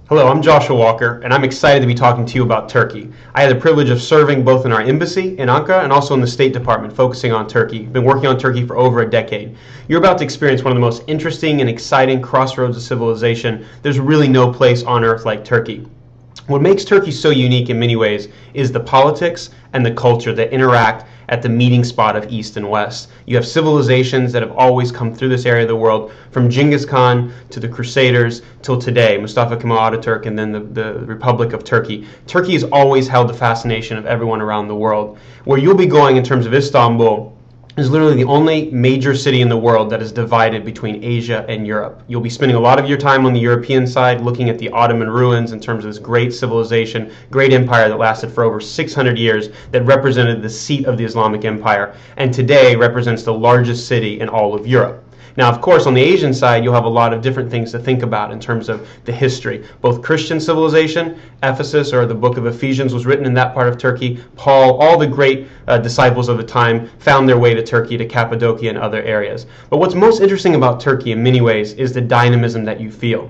Hello, I'm Joshua Walker, and I'm excited to be talking to you about Turkey. I had the privilege of serving both in our embassy in Ankara and also in the State Department, focusing on Turkey. I've been working on Turkey for over a decade. You're about to experience one of the most interesting and exciting crossroads of civilization. There's really no place on earth like Turkey. What makes Turkey so unique in many ways is the politics and the culture that interact at the meeting spot of East and West. You have civilizations that have always come through this area of the world, from Genghis Khan to the Crusaders till today, Mustafa Kemal Ataturk, and then the Republic of Turkey. Turkey has always held the fascination of everyone around the world. Where you'll be going in terms of Istanbul is literally the only major city in the world that is divided between Asia and Europe. You'll be spending a lot of your time on the European side looking at the Ottoman ruins in terms of this great civilization, great empire that lasted for over 600 years, that represented the seat of the Islamic Empire, and today represents the largest city in all of Europe. Now, of course, on the Asian side, you'll have a lot of different things to think about in terms of the history. Both Christian civilization, Ephesus, or the book of Ephesians was written in that part of Turkey. Paul, all the great disciples of the time found their way to Turkey, to Cappadocia and other areas. But what's most interesting about Turkey in many ways is the dynamism that you feel.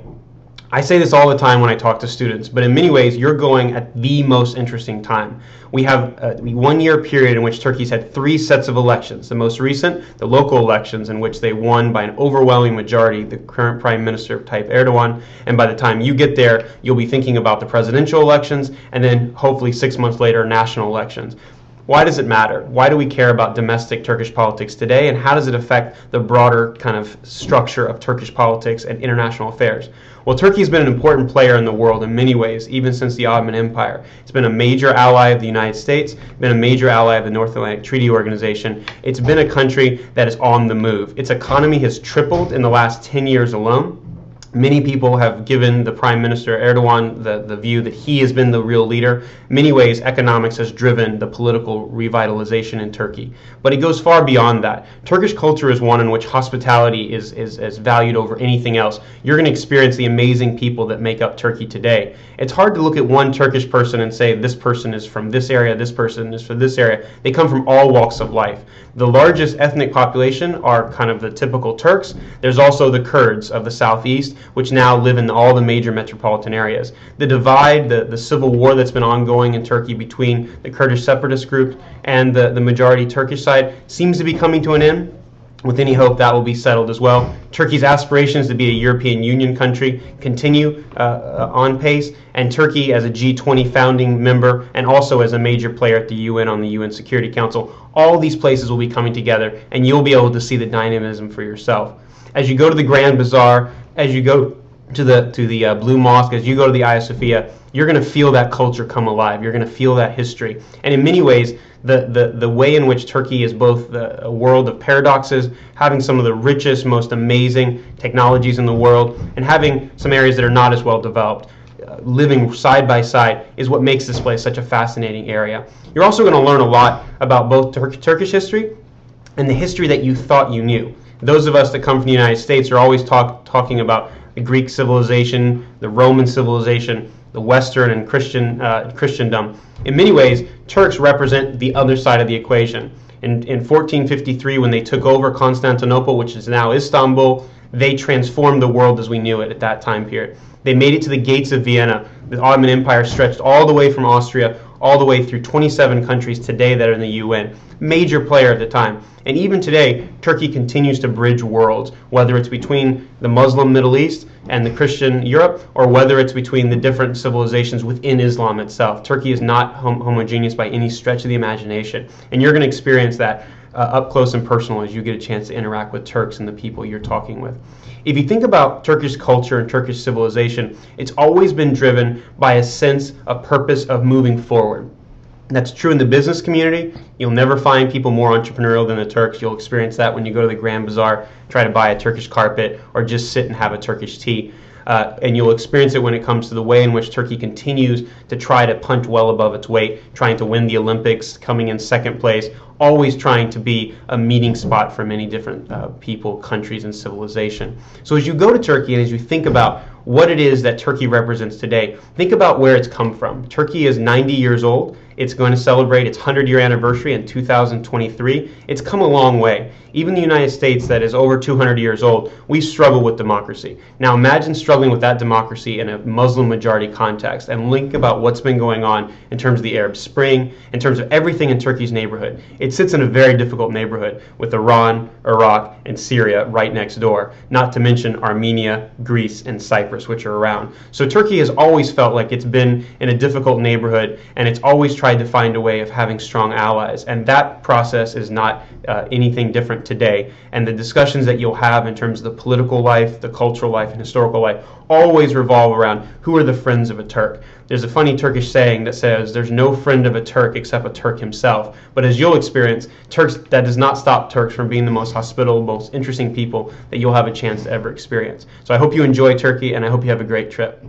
I say this all the time when I talk to students, but in many ways, you're going at the most interesting time. We have a 1-year period in which Turkey's had 3 sets of elections. The most recent, the local elections, in which they won by an overwhelming majority, the current Prime Minister Tayyip Erdogan. And by the time you get there, you'll be thinking about the presidential elections, and then hopefully 6 months later, national elections. Why does it matter? Why do we care about domestic Turkish politics today, and how does it affect the broader kind of structure of Turkish politics and international affairs? Well, Turkey's been an important player in the world in many ways, even since the Ottoman Empire. It's been a major ally of the United States, been a major ally of the North Atlantic Treaty Organization. It's been a country that is on the move. Its economy has tripled in the last 10 years alone. Many people have given the Prime Minister Erdogan the view that he has been the real leader. In many ways, economics has driven the political revitalization in Turkey. But it goes far beyond that. Turkish culture is one in which hospitality is valued over anything else. You're going to experience the amazing people that make up Turkey today. It's hard to look at one Turkish person and say this person is from this area, this person is from this area. They come from all walks of life. The largest ethnic population are kind of the typical Turks. There's also the Kurds of the southeast, which now live in all the major metropolitan areas. The divide, the civil war that's been ongoing in Turkey between the Kurdish separatist group and the majority Turkish side seems to be coming to an end. With any hope that will be settled as well. Turkey's aspirations to be a European Union country continue on pace, and Turkey as a G20 founding member and also as a major player at the UN on the UN Security Council, all these places will be coming together, and you'll be able to see the dynamism for yourself. As you go to the Grand Bazaar, as you go to the Blue Mosque, as you go to the Hagia Sophia, you're going to feel that culture come alive. You're going to feel that history. And in many ways, the way in which Turkey is both a world of paradoxes, having some of the richest, most amazing technologies in the world, and having some areas that are not as well developed, living side by side, is what makes this place such a fascinating area. You're also going to learn a lot about both Turkish history and the history that you thought you knew. Those of us that come from the United States are always talking about the Greek civilization, the Roman civilization, the Western and Christendom. In many ways, Turks represent the other side of the equation. In 1453, when they took over Constantinople, which is now Istanbul, they transformed the world as we knew it at that time period. They made it to the gates of Vienna. The Ottoman Empire stretched all the way from Austria, all the way through 27 countries today that are in the UN. Major player at the time. And even today, Turkey continues to bridge worlds, whether it's between the Muslim Middle East and the Christian Europe, or whether it's between the different civilizations within Islam itself. Turkey is not homogeneous by any stretch of the imagination. And you're going to experience that up close and personal as you get a chance to interact with Turks and the people you're talking with. If you think about Turkish culture and Turkish civilization, it's always been driven by a sense of purpose of moving forward. That's true in the business community. You'll never find people more entrepreneurial than the Turks. You'll experience that when you go to the Grand Bazaar, try to buy a Turkish carpet, or just sit and have a Turkish tea. And you'll experience it when it comes to the way in which Turkey continues to try to punch well above its weight, trying to win the Olympics, coming in second place. always trying to be a meeting spot for many different people, countries, and civilization. So as you go to Turkey and as you think about what it is that Turkey represents today, think about where it's come from. Turkey is 90 years old. It's going to celebrate its 100-year anniversary in 2023. It's come a long way. Even the United States, that is over 200 years old, we struggle with democracy. Now imagine struggling with that democracy in a Muslim majority context, and think about what's been going on in terms of the Arab Spring, in terms of everything in Turkey's neighborhood. It sits in a very difficult neighborhood with Iran, Iraq, and Syria right next door, not to mention Armenia, Greece, and Cyprus, which are around. So Turkey has always felt like it's been in a difficult neighborhood, and it's always tried to find a way of having strong allies. And that process is not anything different today. And the discussions that you'll have in terms of the political life, the cultural life, and historical life always revolve around who are the friends of a Turk. There's a funny Turkish saying that says there's no friend of a Turk except a Turk himself. But as you'll experience, Turks, that does not stop Turks from being the most hospitable, most interesting people that you'll have a chance to ever experience. So I hope you enjoy Turkey, and I hope you have a great trip.